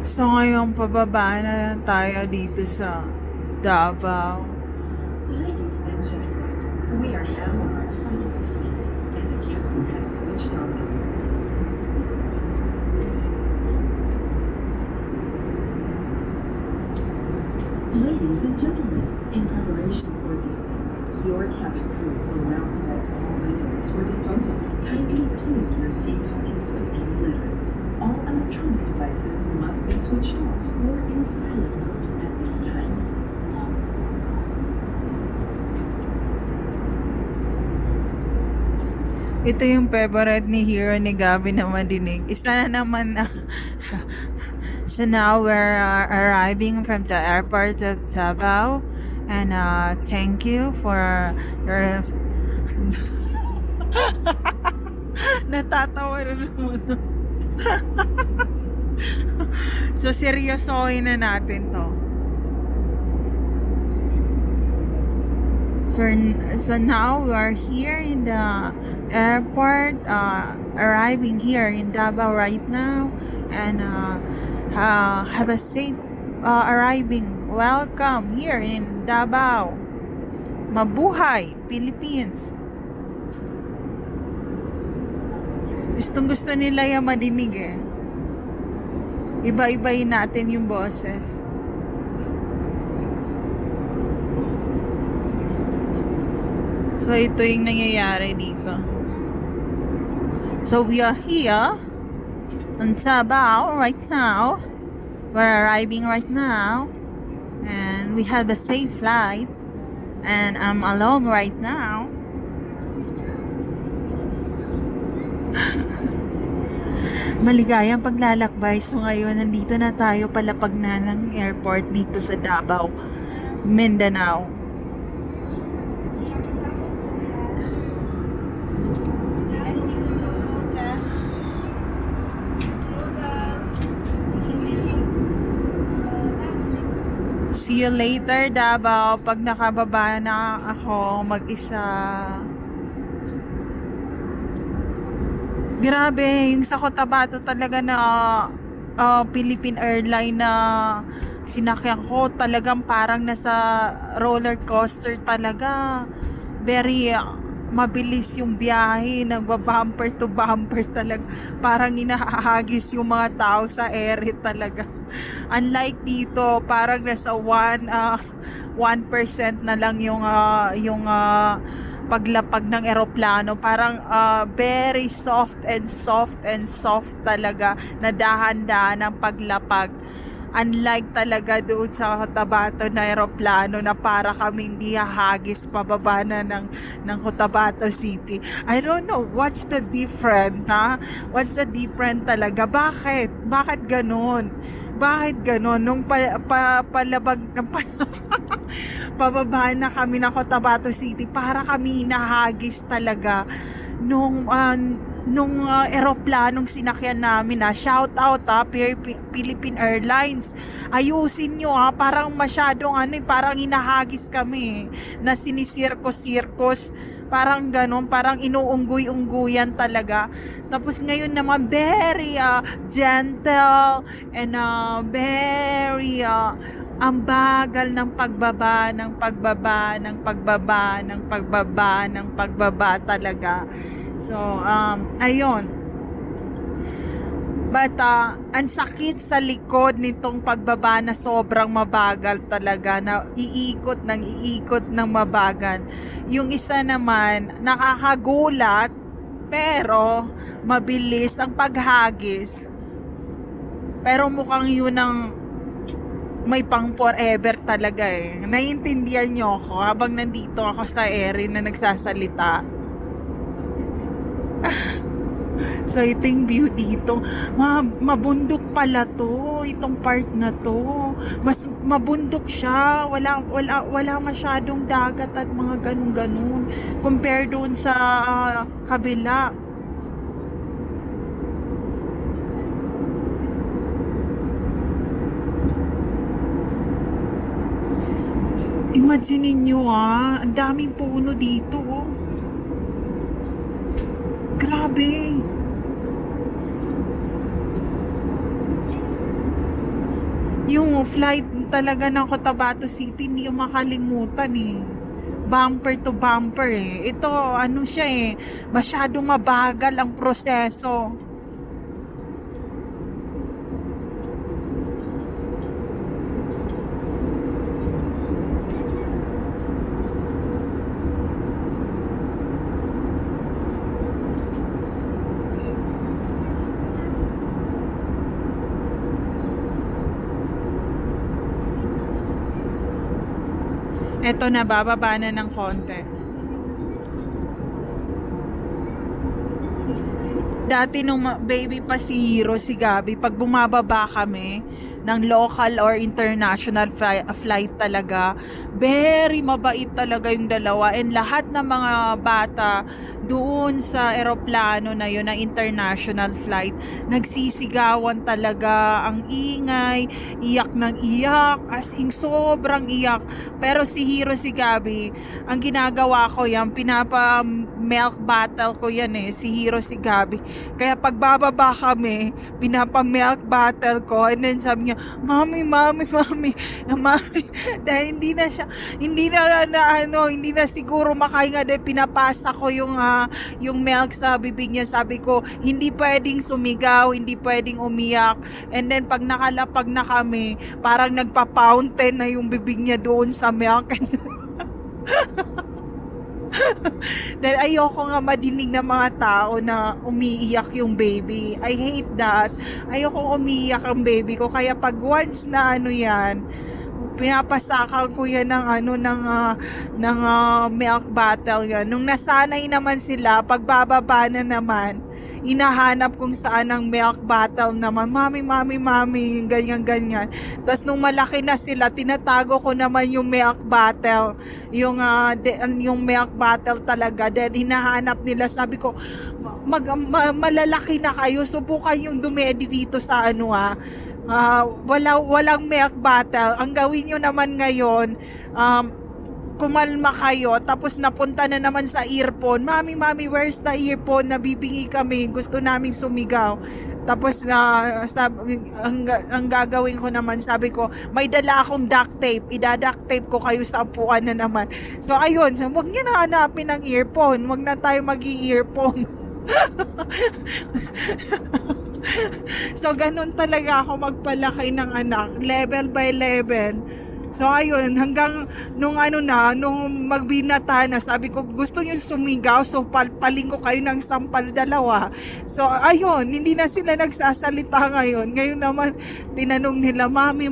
So ngayon pababa na lang tayo dito sa Davao. Ladies and gentlemen, we are now on our final seat, and the captain has switched on the Ladies and gentlemen, in preparation for descent, your cabin crew will now collect all items for disposal. Kindly clear your seat pockets of any litter. All electronic devices must be switched off or in silent mode at this time. Ito yung favorite ni Hero ni Gabi na madinig. Isa na naman na so now we're arriving from the airport of Davao, and thank you for your natatawa na naman. So seryosohin na natin to. So now we are here in the airport, arriving here in Davao right now, and have a safe arriving. Welcome here in Davao. Mabuhay, Philippines. Gustong gusto nila yung madinig eh. Iba-ibahin natin yung boses. So ito yung nangyayari dito. So we are here on Davao right now. We're arriving right now, and we have a safe flight, and I'm alone right now. Maligayang paglalakbay. So ngayon nandito na tayo palapag na ng airport dito sa Davao, Mindanao. See you later, Davao, pag nakababa na ako mag-isa. Grabe, yung sa Cotabato talaga na Philippine Airline na sinakyan ko, talagang parang nasa roller coaster talaga. Very mabilis yung biyahe, nagba-bumper to bumper talaga. Parang inahagis yung mga tao sa ere talaga. Unlike dito, parang nasa 1% na lang yung paglapag ng eroplano. Parang very soft and soft talaga, na dahan-dahan ang paglapag. Unlike talaga doon sa Cotabato na eroplano na para kaming ihahagis pababa na ng Cotabato City. I don't know what's the different, ha? What's the different talaga? Bakit ganun? Bakit ganun? Nung palabag pababa na kami ng Cotabato City, para kami hinahagis talaga nung eroplanong sinakyan namin. Shout out Philippine Airlines, ayusin nyo parang masyadong parang inahagis kami, na sinisirkos, parang ganon, parang inuunggoy-ungguyan talaga. Tapos ngayon naman very gentle and very ang bagal ng pagbaba talaga. So, ayun. But, ang sakit sa likod nitong pagbaba na sobrang mabagal talaga, na iikot ng mabagal. Yung isa naman, nakakagulat, pero mabilis ang paghagis. Pero mukhang yun ang may pang forever talaga eh. Naiintindihan nyo ako habang nandito ako sa ere na nagsasalita. So ito yung view dito. Mabundok pala to, itong part na to. Mas mabundok siya. Wala masyadong dagat at mga ganun compare doon sa kabila. Imagine niyo ang daming puno dito. Grabe. Yung flight talaga ng Cotabato City, hindi yung makalimutan eh. Bumper to bumper eh. Ito, ano siya eh, masyadong mabagal ang proseso. Ito na, bababa na ng konti. Dati nung baby pa si Hiro, si Gabi, pag bumababa kami ng local or international flight talaga, very mabait talaga yung dalawa, and lahat ng mga bata doon sa eroplano na yun, na international flight, nagsisigawan talaga, ang ingay, iyak ng iyak, as in sobrang iyak. Pero si Hiro, si Gabi, ang ginagawa ko yan, pinapa milk bottle ko yan eh, si Hiro, si Gabi. Kaya pagbababa kami, pinapa milk bottle ko, and then sabi niya, mami, dahil hindi na siguro makahinga, dahil pinapasa ko yung milk sa bibig niya. Sabi ko, hindi pwedeng sumigaw, hindi pwedeng umiyak. And then pag nakalapag na kami, parang nagpa-fountain na yung bibig niya doon sa milk. Dahil ayoko nga madinig ng mga tao na umiiyak yung baby. I hate that. Ayoko umiiyak ang baby ko. Kaya pag once na yan, pinapasakan ko yan ng milk bottle yan. Nung nasanay naman sila, pagbababa na naman, inahanap kung saan ang milk bottle naman. Mami, ganyan. Tapos nung malaki na sila, tinatago ko naman yung milk bottle. Yung milk bottle talaga. Then hinahanap nila. Sabi ko, malalaki na kayo. Subukan yung dumedi dito sa walang milk bottle. Ang gawin nyo naman ngayon, kumalma kayo, tapos napunta na naman sa earphone. Mami, where's the earphone? Nabibingi kami, gusto naming sumigaw. Tapos ang gagawin ko naman, sabi ko, may dala akong duct tape, ida-duct tape ko kayo sa upuan na naman. So ayun, huwag nyo na hanapin ng earphone, huwag na tayo mag-i-earphone. So ganun talaga ako magpalaki ng anak, level by level. So ayun, hanggang nung magbinata na, sabi ko, gusto nyo sumigaw, so paling ko kayo ng sampal dalawa. So ayun, hindi na sila nagsasalita ngayon. Ngayon naman, tinanong nila, mami,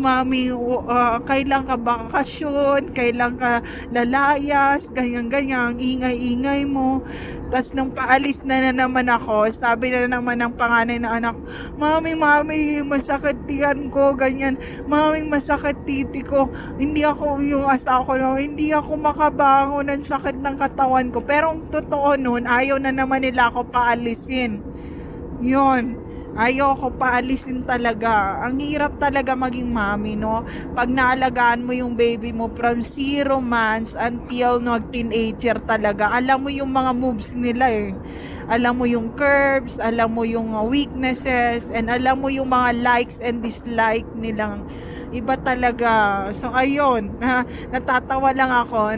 kailan ka bakasyon? Kailan ka lalayas? Ganyan, ingay-ingay mo. Tapos nung paalis na naman ako, sabi na naman ng panganay na anak, mami, masakit tiyan ko, ganyan. Mami, masakit titi ko. Hindi ako hindi ako makabangon, ng sakit ng katawan ko. Pero ang totoo nun, ayaw na naman nila ako paalisin. Yun. Ayaw ko paalisin talaga. Ang hirap talaga maging mami, no? Pag naalagaan mo yung baby mo from 0 months until teenager talaga, alam mo yung mga moves nila eh. Alam mo yung curves, alam mo yung weaknesses, and alam mo yung mga likes and dislike nilang. Iba talaga. So ayun, natatawa lang ako.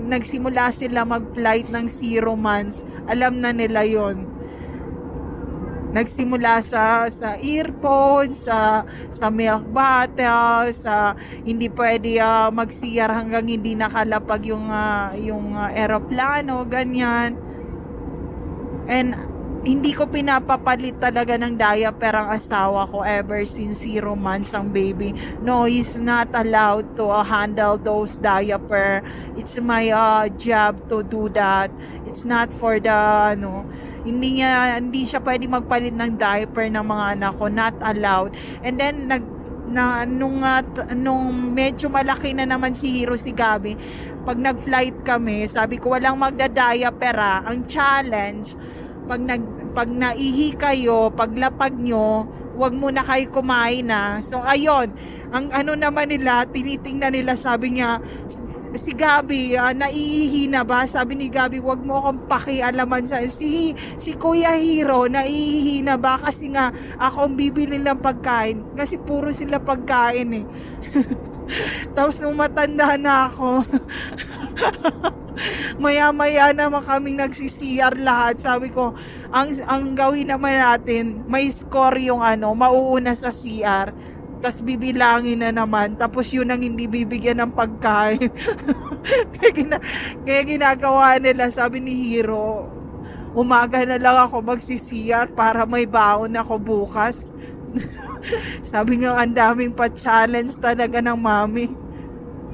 Nagsimula sila mag-flight ng 0 months. Alam na nila yon. Nagsimula sa earphone, sa milk bottle, sa hindi pwede mag-CR hanggang hindi nakalapag yung eroplano, ganyan. And hindi ko pinapapalit talaga ng diaper ang asawa ko ever since 0 months ang baby. No, he's not allowed to handle those diaper. It's my job to do that. It's not for the hindi siya pwede magpalit ng diaper ng mga anak ko, not allowed. And then nung medyo malaki na naman si Hiro, si Gabi, pag nag-flight kami, sabi ko walang magda-diaper. Ang challenge, pag naihi kayo, paglapag nyo, wag muna kayo kumain na. So ayun, ang naman nila, tinitingnan nila, sabi niya, si Gabi, naiihina ba? Sabi ni Gabi, wag mo akong pakialaman sa si Kuya Hiro, naiihina ba? Kasi nga, ako ang bibili ng pagkain. Kasi puro sila pagkain eh. Tapos nung matanda na ako, maya-maya naman kaming nagsi-CR lahat. Sabi ko, ang gawin naman natin, may score yung mauuna sa CR. Tapos bibilangin na naman. Tapos yun ang hindi bibigyan ng pagkain. Kaya ginagawa nila, sabi ni Hiro, umaga na lang ako magsi-CR para may baon ako bukas. Sabi nga, ang daming pa-challenge talaga ng mami.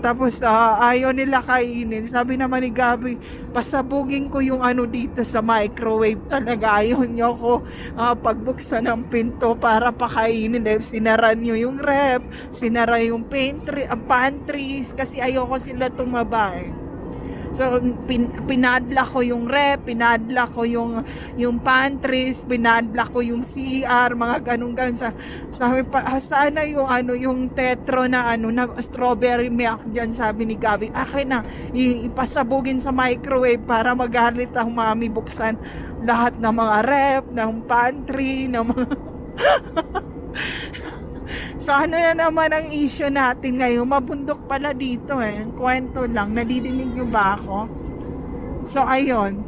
Tapos ayaw nila kainin. Sabi naman ni Gabi, pasabugin ko yung dito sa microwave. Talaga ayaw niyo ko pagbuksan ng pinto para pakainin. Sinara niyo yung ref, sinara yung pantries kasi ayaw ko sila tumaba eh. So, pinadla ko yung rep, pinadla ko yung pantries, pinadla ko yung CR, mga ganun-ganun. Sabi pa, sana yung yung tetro na na strawberry milk dyan, sabi ni Gabi. Akin na, ipasabugin sa microwave para magalit ang mami buksan lahat ng mga rep, ng pantry, ng mga... So ano na naman ang issue natin ngayon? Mabundok pala dito eh. Kwento lang. Nadidinig nyo ba ako? So ayun.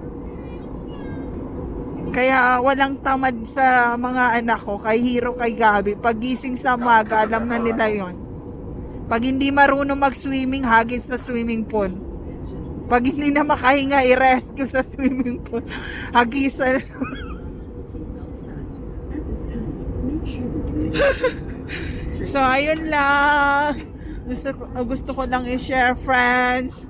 Kaya walang tamad sa mga anak ko, kay Hiro, kay Gabi. Pagising sa maga, alam na nila yon. Pag hindi marunong mag-swimming, hagis sa swimming pool. Pag hindi na makahinga, i-rescue sa swimming pool. Hagisan. So, ayun lang. Gusto ko lang i-share, friends.